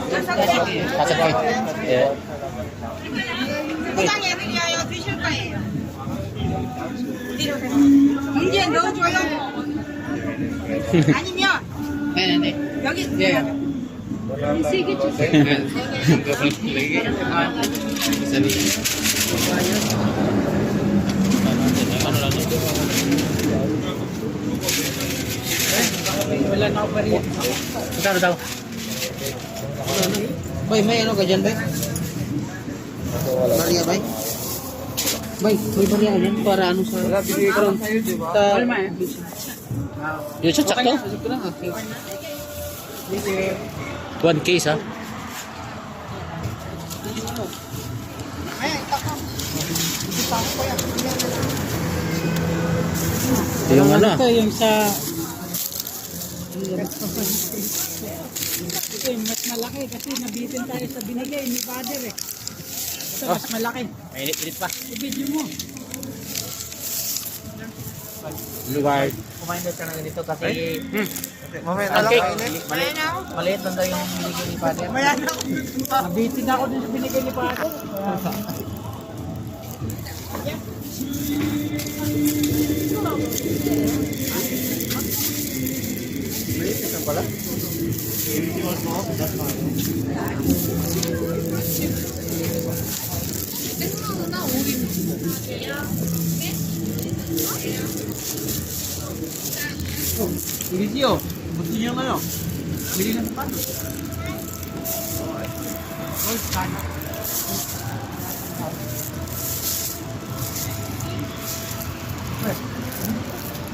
다섯 개. 예. 포장해 드려요. 드실 거예요. 봉지에 넣어줘요. 아니면 네네네. 여기 예. 세개 주세요. Wala na ako pa rin. Magkano daw? Bay, may ano ka dyan, bay? Barya, bay? Bay, may barya ka dyan para ano sa... Wala, bigay ko lang sa'yo, di ba? Palma eh. Yung shot sakto? 1 case ha? Yung ano? Ito yung sa... Ito yung mas malaki kasi nabitin tayo sa binigay ni Father eh. Ito mas malaki. Mainit-init pa. I-video mo. Lugar. Kumain ka na ganito kasi... Mamaya na lang Okay. kainin. Maliit lang daw yung binigay ni Father. Nabitin ako dun sa binigay ni Father. Video, gusto niyo ngayon? Bili na sa paano? Oh, sana.